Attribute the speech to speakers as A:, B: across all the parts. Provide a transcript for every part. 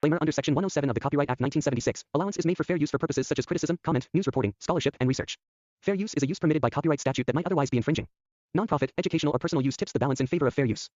A: Disclaimer under Section 107 of the Copyright Act 1976, allowance is made for fair use for purposes such as criticism, comment, news reporting, scholarship, and research. Fair use is a use permitted by copyright statute that might otherwise be infringing. Nonprofit, educational, or personal use tips the balance in favor of fair use.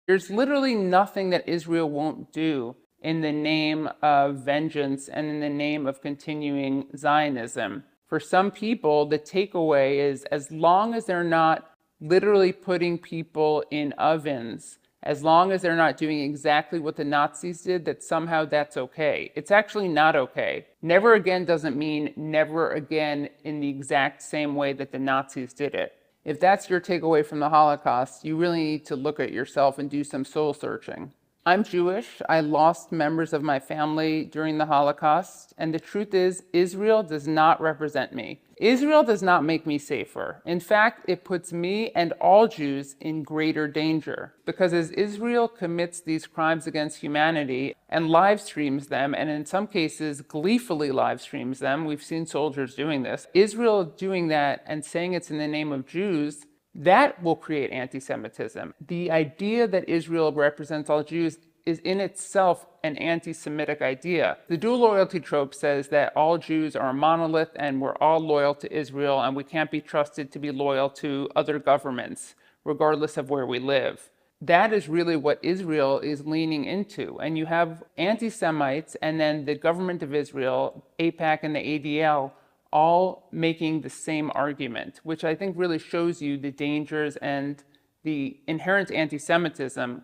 B: There's literally nothing that Israel won't do in the name of vengeance and in the name of continuing Zionism. For some people, the takeaway is as long as they're not literally putting people in ovens, as long as they're not doing exactly what the Nazis did, that somehow that's okay. It's actually not okay. Never again doesn't mean never again in the exact same way that the Nazis did it. If that's your takeaway from the Holocaust, you really need to look at yourself and do some soul searching. I'm Jewish. I lost members of my family during the Holocaust, and the truth is, Israel does not represent me. Israel does not make me safer. In fact, it puts me and all Jews in greater danger, because as Israel commits these crimes against humanity and live streams them, and in some cases gleefully live streams them, we've seen soldiers doing this, Israel doing that and saying it's in the name of Jews, that will create anti-Semitism. The idea that Israel represents all Jews is in itself an anti-Semitic idea. The dual loyalty trope says that all Jews are a monolith and we're all loyal to Israel and we can't be trusted to be loyal to other governments, regardless of where we live. That is really what Israel is leaning into. And you have anti-Semites and then the government of Israel, AIPAC and the ADL, all making the same argument, which I think really shows you the dangers and the inherent anti-Semitism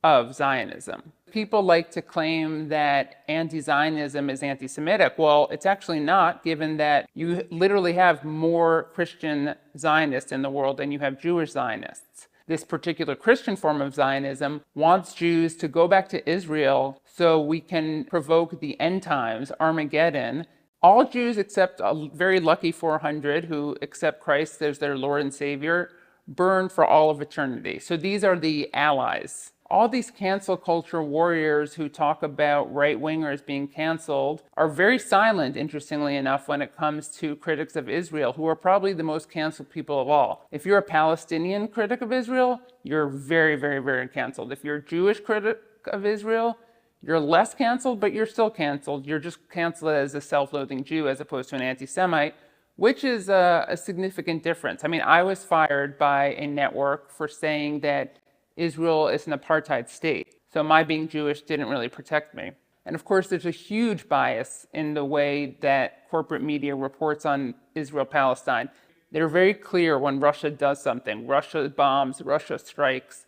B: of Zionism. People like to claim that anti-Zionism is anti-Semitic. Well, it's actually not, given that you literally have more Christian Zionists in the world than you have Jewish Zionists. This particular Christian form of Zionism wants Jews to go back to Israel so we can provoke the end times, Armageddon. All Jews except a very lucky 400 who accept Christ as their Lord and Savior burn for all of eternity. So these are the allies. All these cancel culture warriors who talk about right-wingers being canceled are very silent, interestingly enough, when it comes to critics of Israel, who are probably the most canceled people of all. If you're a Palestinian critic of Israel, you're very, very, very canceled. If you're a Jewish critic of Israel, you're less canceled, but you're still canceled. You're just canceled as a self-loathing Jew as opposed to an anti-Semite, which is a significant difference. I mean, I was fired by a network for saying that Israel is an apartheid state. So my being Jewish didn't really protect me. And of course, there's a huge bias in the way that corporate media reports on Israel-Palestine. They're very clear when Russia does something. Russia bombs, Russia strikes,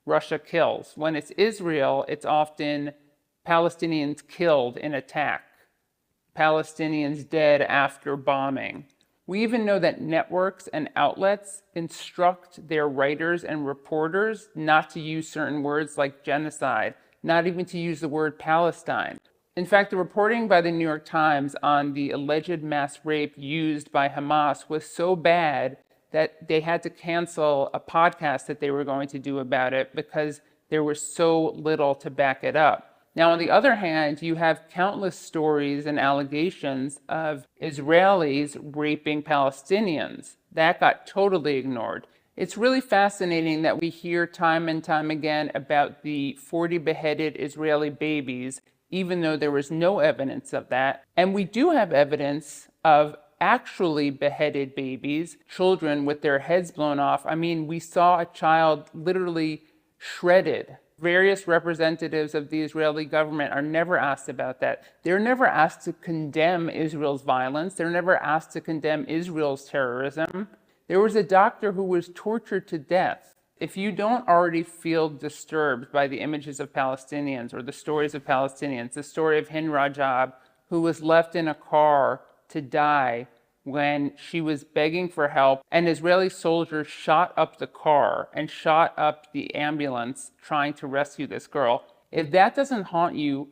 B: Russia kills. When it's Israel, it's often Palestinians killed in attack, Palestinians dead after bombing. We even know that networks and outlets instruct their writers and reporters not to use certain words like genocide, not even to use the word Palestine. In fact, the reporting by the New York Times on the alleged mass rape used by Hamas was so bad that they had to cancel a podcast that they were going to do about it because there was so little to back it up. Now, on the other hand, you have countless stories and allegations of Israelis raping Palestinians. That got totally ignored. It's really fascinating that we hear time and time again about the 40 beheaded Israeli babies, even though there was no evidence of that. And we do have evidence of actually beheaded babies, children with their heads blown off. I mean, we saw a child literally shredded. Various representatives of the Israeli government are never asked about that. They're never asked to condemn Israel's violence. They're never asked to condemn Israel's terrorism. There was a doctor who was tortured to death. If you don't already feel disturbed by the images of Palestinians or the stories of Palestinians, the story of Hind Rajab, who was left in a car to die when she was begging for help, and Israeli soldiers shot up the car and shot up the ambulance trying to rescue this girl. If that doesn't haunt you,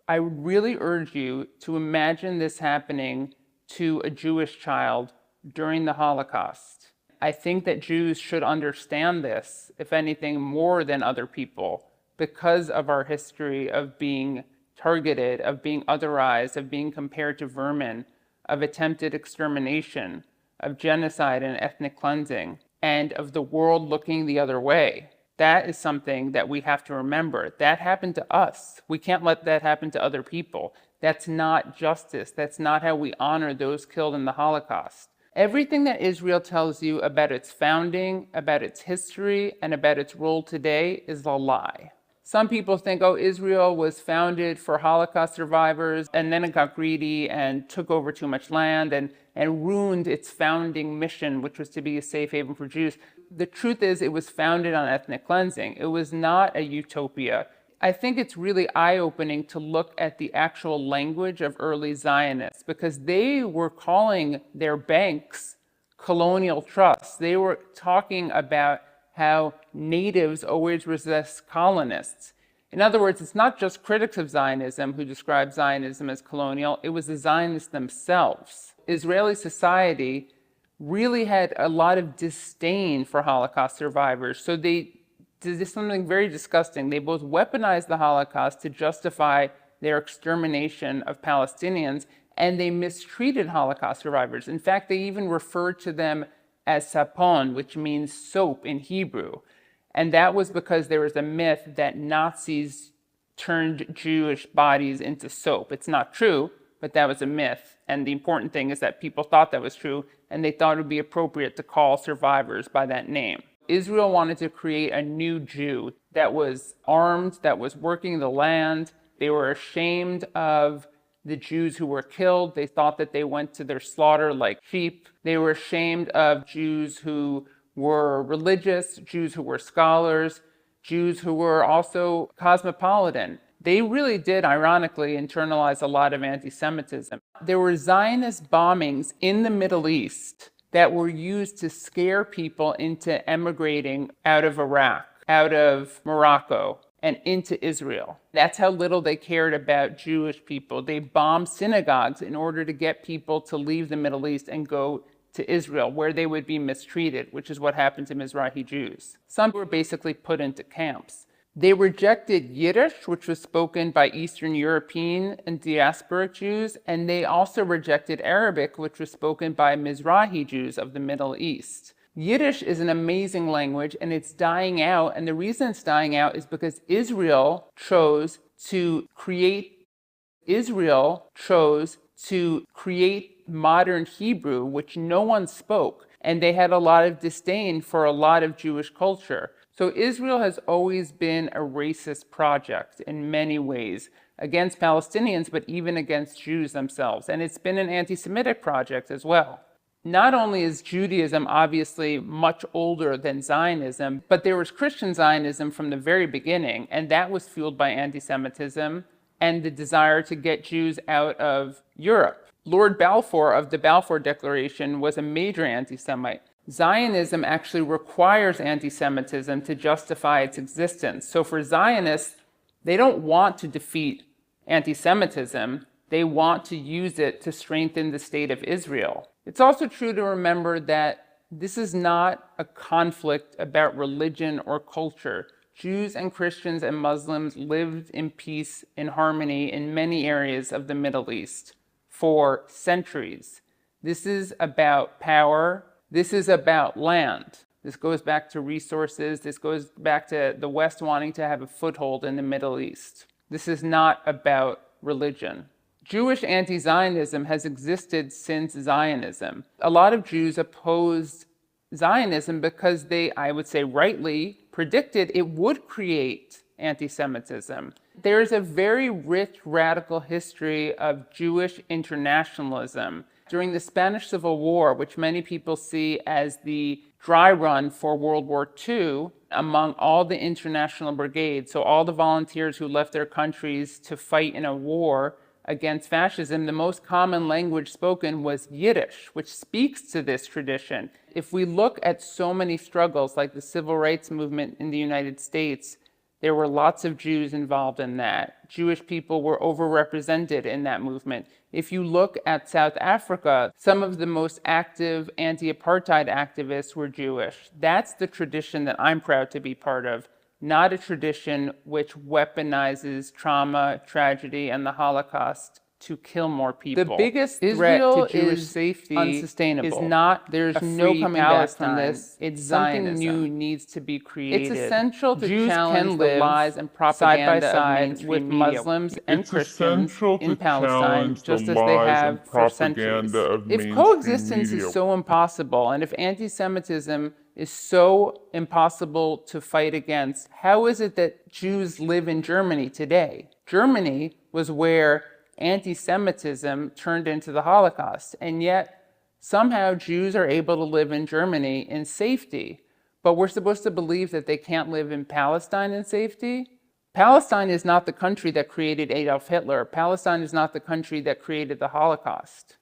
B: I would really urge you to imagine this happening to a Jewish child during the Holocaust. I think that Jews should understand this, if anything, more than other people, because of our history of being targeted, of being otherized, of being compared to vermin, of attempted extermination, of genocide and ethnic cleansing, and of the world looking the other way. That is something that we have to remember. That happened to us. We can't let that happen to other people. That's not justice. That's not how we honor those killed in the Holocaust. Everything that Israel tells you about its founding, about its history, and about its role today is a lie. Some people think, oh, Israel was founded for Holocaust survivors, and then it got greedy and took over too much land and ruined its founding mission, which was to be a safe haven for Jews. The truth is, it was founded on ethnic cleansing. It was not a utopia. I think it's really eye-opening to look at the actual language of early Zionists, because they were calling their banks colonial trusts. They were talking about how natives always resist colonists. In other words, it's not just critics of Zionism who describe Zionism as colonial, it was the Zionists themselves. Israeli society really had a lot of disdain for Holocaust survivors, so they did something very disgusting. They both weaponized the Holocaust to justify their extermination of Palestinians, and they mistreated Holocaust survivors. In fact, they even referred to them as sapon, which means soap in Hebrew. And that was because there was a myth that Nazis turned Jewish bodies into soap. It's not true, but that was a myth. And the important thing is that people thought that was true, and they thought it would be appropriate to call survivors by that name. Israel wanted to create a new Jew that was armed, that was working the land. They were ashamed of the Jews who were killed. They thought that they went to their slaughter like sheep. They were ashamed of Jews who were religious, Jews who were scholars, Jews who were also cosmopolitan. They really did, ironically, internalize a lot of anti-Semitism. There were Zionist bombings in the Middle East that were used to scare people into emigrating out of Iraq, out of Morocco, and into Israel. That's how little they cared about Jewish people. They bombed synagogues in order to get people to leave the Middle East and go to Israel, where they would be mistreated, which is what happened to Mizrahi Jews. Some were basically put into camps. They rejected Yiddish, which was spoken by Eastern European and diasporic Jews, and they also rejected Arabic, which was spoken by Mizrahi Jews of the Middle East. Yiddish is an amazing language, and it's dying out, and the reason it's dying out is because Israel chose to create modern Hebrew, which no one spoke, and they had a lot of disdain for a lot of Jewish culture. So Israel has always been a racist project in many ways, against Palestinians, but even against Jews themselves. And it's been an anti-Semitic project as well. Not only is Judaism obviously much older than Zionism, but there was Christian Zionism from the very beginning, and that was fueled by anti-Semitism and the desire to get Jews out of Europe. Lord Balfour of the Balfour Declaration was a major anti-Semite. Zionism actually requires anti-Semitism to justify its existence. So for Zionists, they don't want to defeat anti-Semitism. They want to use it to strengthen the state of Israel. It's also true to remember that this is not a conflict about religion or culture. Jews and Christians and Muslims lived in peace, in harmony in many areas of the Middle East for centuries. This is about power. This is about land. This goes back to resources. This goes back to the West wanting to have a foothold in the Middle East. This is not about religion. Jewish anti-Zionism has existed since Zionism. A lot of Jews opposed Zionism because they, I would say rightly, predicted it would create anti-Semitism. There's a very rich radical history of Jewish internationalism. During the Spanish Civil War, which many people see as the dry run for World War II, among all the international brigades, so all the volunteers who left their countries to fight in a war against fascism, the most common language spoken was Yiddish, which speaks to this tradition. If we look at so many struggles like the civil rights movement in the United States, there were lots of Jews involved in that. Jewish people were overrepresented in that movement. If you look at South Africa, some of the most active anti-apartheid activists were Jewish. That's the tradition that I'm proud to be part of, not a tradition which weaponizes trauma, tragedy, and the Holocaust to kill more people. The biggest threat to Jewish safety unsustainable. Is not there's no coming back from this. It's something new needs to be created. It's essential to Jews challenge the lies and propaganda side by side with Muslims and Christians in Palestine, just as they have for centuries. If coexistence is so impossible, and if anti-Semitism is so impossible to fight against, how is it that Jews live in Germany today? Germany was where anti-Semitism turned into the Holocaust, and yet somehow Jews are able to live in Germany in safety. But we're supposed to believe that they can't live in Palestine in safety? Palestine is not the country that created Adolf Hitler. Palestine is not the country that created the Holocaust.